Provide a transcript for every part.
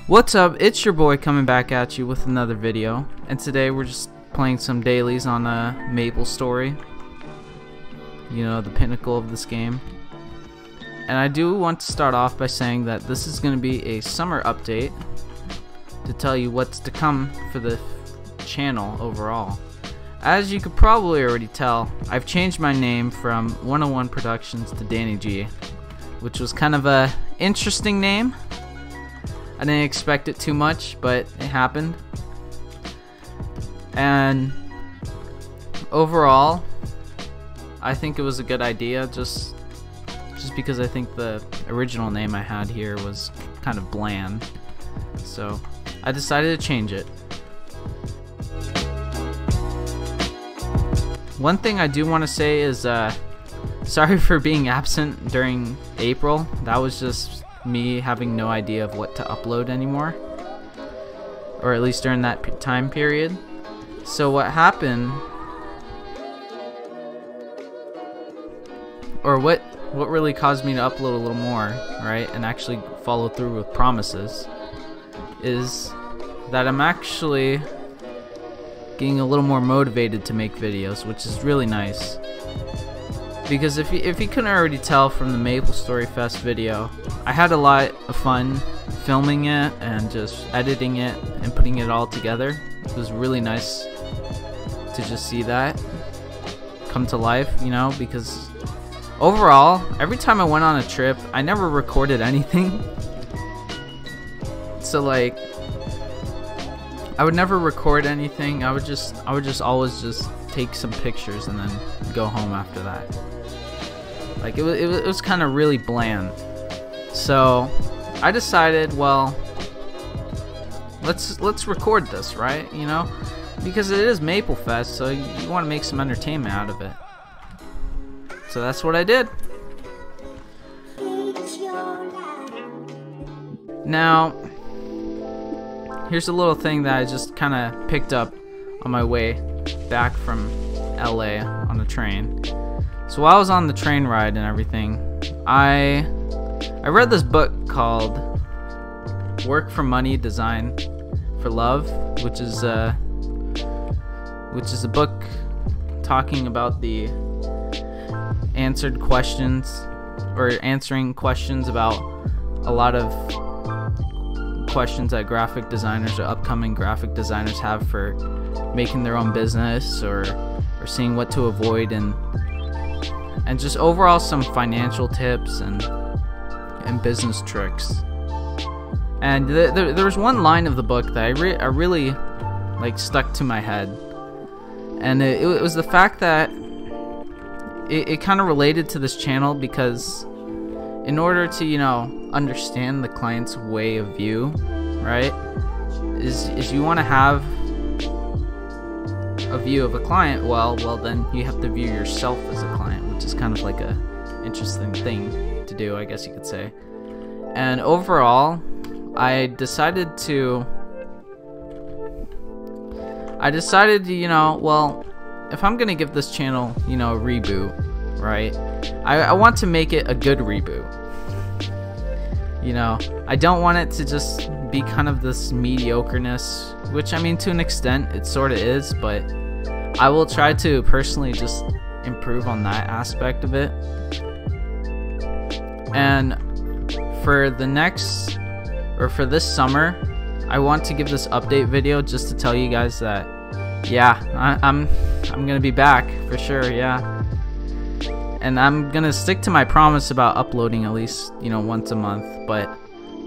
What's up? It's your boy coming back at you with another video, and today we're just playing some dailies on Maple Story. You know, the pinnacle of this game. And I do want to start off by saying that this is going to be a summer update to tell you what's to come for the channel overall. As you could probably already tell, I've changed my name from 101 Productions to Danny G, which was kind of a interesting name. I didn't expect it too much, but it happened. And overall, I think it was a good idea, just because I think the original name I had here was kind of bland. So I decided to change it. One thing I do want to say is sorry for being absent during April. That was just me having no idea of what to upload anymore, or at least during that time period. So what happened, or what really caused me to upload a little more, right, and actually follow through with promises, is that I'm actually getting a little more motivated to make videos, which is really nice. Because if you couldn't already tell from the Maple Story Fest video, I had a lot of fun filming it and just editing it and putting it all together. It was really nice to just see that come to life, you know, because overall, every time I went on a trip, I never recorded anything. So like, I would never record anything. I would just always just take some pictures and then go home after that. Like it was kind of really bland. So I decided, well, let's record this, right? You know, because it is Maple Fest, so you want to make some entertainment out of it. So that's what I did. Now, here's a little thing that I just kind of picked up on my way back from LA on the train. So while I was on the train ride and everything, I read this book called Work for Money, Design for Love, which is a book talking about the answering questions about a lot of questions that graphic designers or upcoming graphic designers have for making their own business, or seeing what to avoid, and just overall some financial tips and business tricks. And there was one line of the book that I really like stuck to my head, and it was the fact that it kind of related to this channel, because in order to, you know, understand the client's way of view, right, is you want to have a view of a client, well then you have to view yourself as a client, which is kind of like a interesting thing to do, I guess you could say. And overall, I decided to, you know, well, if I'm gonna give this channel, you know, a reboot, right, I want to make it a good reboot. You know, I don't want it to just be kind of this mediocreness, which, I mean, to an extent it sort of is, but I will try to personally just improve on that aspect of it. And for this summer, I want to give this update video just to tell you guys that, yeah, I'm gonna be back for sure, yeah. And I'm gonna stick to my promise about uploading at least, you know, once a month. But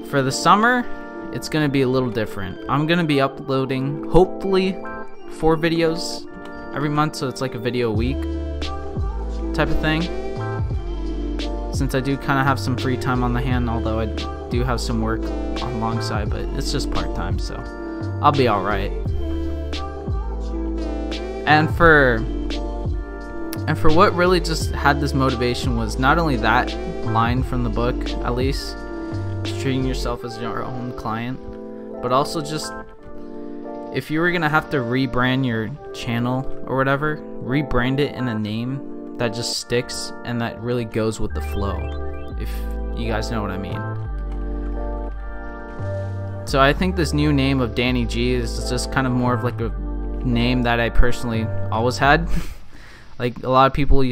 for the summer, it's gonna be a little different. I'm gonna be uploading hopefully 4 videos every month, so it's like a video a week type of thing. Since I do kind of have some free time on the hand, although I do have some work alongside, but it's just part-time, so I'll be alright. And for what really just had this motivation was not only that line from the book, at least, treating yourself as your own client, but also just, if you were gonna have to rebrand your channel or whatever, rebrand it in a name that just sticks and that really goes with the flow, if you guys know what I mean. So I think this new name of Danny G is just kind of more of like a name that I personally always had. Like a lot of people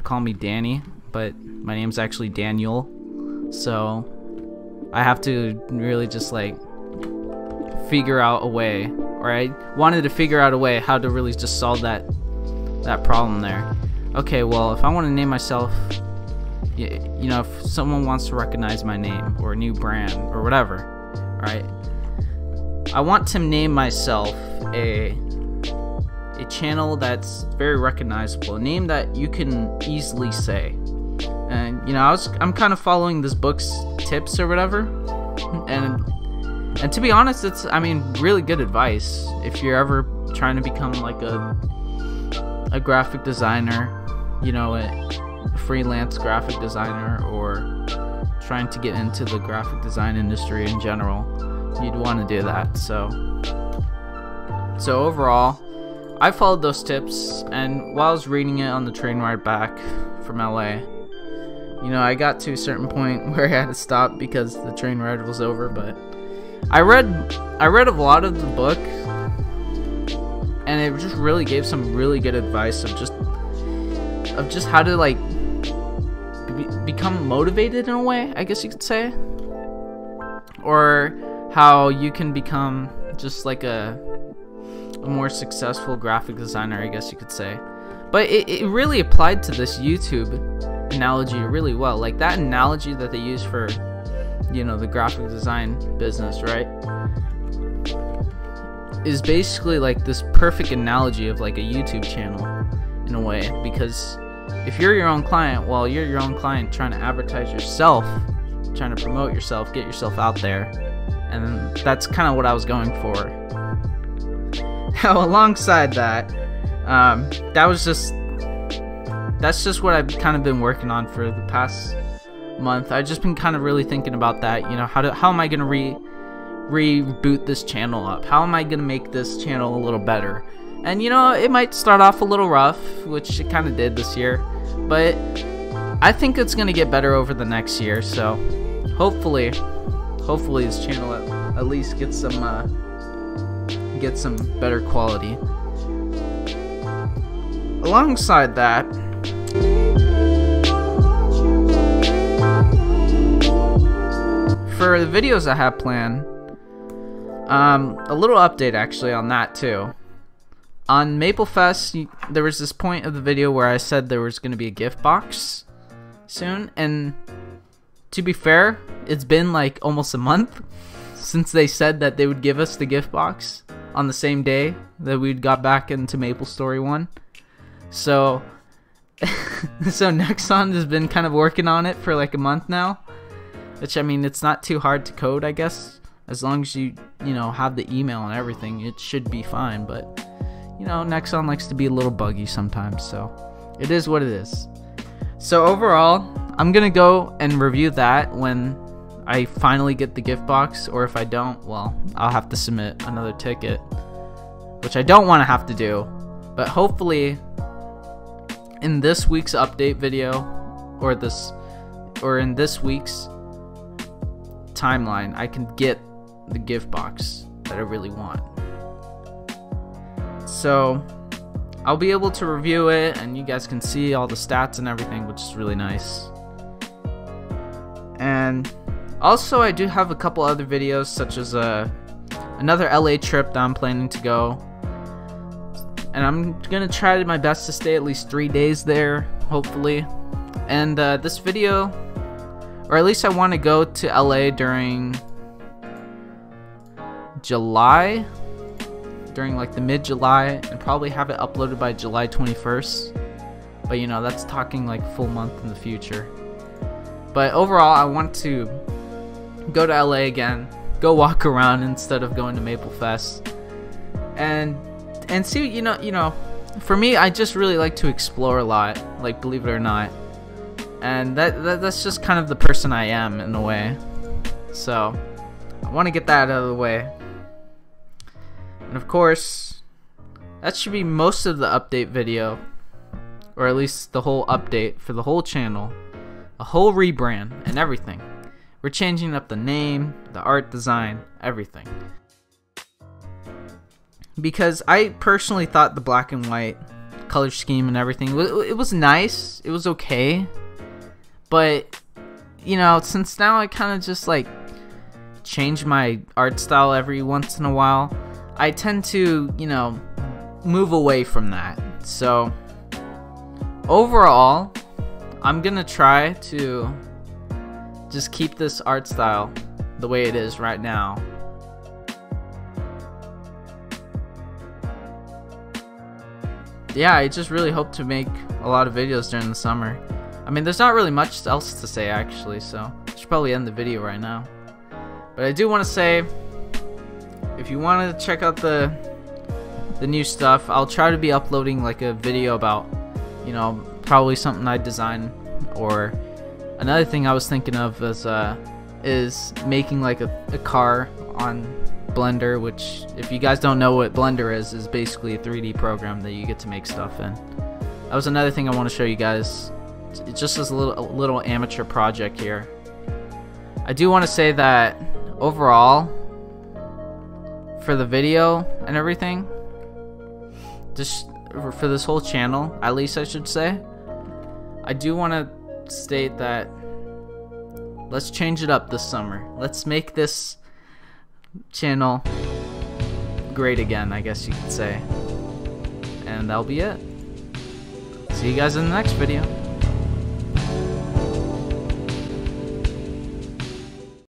call me Danny, but my name's actually Daniel. So I have to really just like figure out a way, or I wanted to figure out a way how to really just solve that problem there. Okay, well, if I want to name myself, you know, if someone wants to recognize my name or a new brand or whatever, right? I want to name myself a channel that's very recognizable, a name that you can easily say. And you know, I'm kind of following this book's tips or whatever, and to be honest, it's, I mean, really good advice if you're ever trying to become like a graphic designer, you know, a freelance graphic designer, or trying to get into the graphic design industry in general. You'd want to do that. So overall, I followed those tips, and while I was reading it on the train ride back from LA, you know, I got to a certain point where I had to stop because the train ride was over. But I read a lot of the book, and it just really gave some really good advice of just how to like become motivated in a way, I guess you could say, or how you can become just like a more successful graphic designer, I guess you could say. But it really applied to this YouTube analogy really well. Like that analogy that they use for, you know, the graphic design business, right, is basically like this perfect analogy of like a YouTube channel in a way. Because if you're your own client, well, you're your own client trying to advertise yourself, trying to promote yourself, get yourself out there. And that's kind of what I was going for. Now, alongside that, that's just what I've kind of been working on for the past month. I've just been kind of really thinking about that. You know, how am I gonna reboot this channel up? How am I gonna make this channel a little better? And you know, it might start off a little rough, which it kind of did this year, but I think it's gonna get better over the next year. So hopefully this channel at least gets some better quality. Alongside that, for the videos I have planned, a little update actually on that too. On MapleFest, there was this point of the video where I said there was going to be a gift box soon, and to be fair, it's been like almost a month since they said that they would give us the gift box on the same day that we got back into MapleStory 1. So Nexon has been kind of working on it for like a month now, which, I mean, it's not too hard to code, I guess, as long as you know, have the email and everything. It should be fine. But you know, Nexon likes to be a little buggy sometimes, so it is what it is. So overall, I'm gonna go and review that when I finally get the gift box, or if I don't, well, I'll have to submit another ticket, which I don't want to have to do. But hopefully in this week's update video, or in this week's timeline, I can get the gift box that I really want. So I'll be able to review it, and you guys can see all the stats and everything, which is really nice. And also, I do have a couple other videos, such as another LA trip that I'm planning to go, and I'm gonna try my best to stay at least 3 days there, hopefully. And this video, or at least I want to go to LA during July, during like the mid-July, and probably have it uploaded by July 21st. But you know, that's talking like full month in the future. But overall, I want to go to LA again, go walk around instead of going to MapleFest, and see, you know, for me, I just really like to explore a lot, like, believe it or not. And that's just kind of the person I am in a way. So I want to get that out of the way. And of course, that should be most of the update video, or at least the whole update for the whole channel, a whole rebrand and everything. We're changing up the name, the art design, everything. Because I personally thought the black and white color scheme and everything, it was nice, it was okay, but you know, since now I kind of just like change my art style every once in a while, I tend to, you know, move away from that. So overall, I'm gonna try to just keep this art style the way it is right now. Yeah, I just really hope to make a lot of videos during the summer. I mean, there's not really much else to say actually, so I should probably end the video right now. But I do want to say, if you want to check out the new stuff, I'll try to be uploading like a video about, you know, probably something I design. Or another thing I was thinking of is making like a car on Blender, which, if you guys don't know what Blender is basically a 3D program that you get to make stuff in. That was another thing I want to show you guys. It's just as a little amateur project here. I do want to say that overall, for the video and everything, just for this whole channel, at least I should say, I do want to state that let's change it up this summer. Let's make this channel great again, I guess you could say. And that'll be it. See you guys in the next video.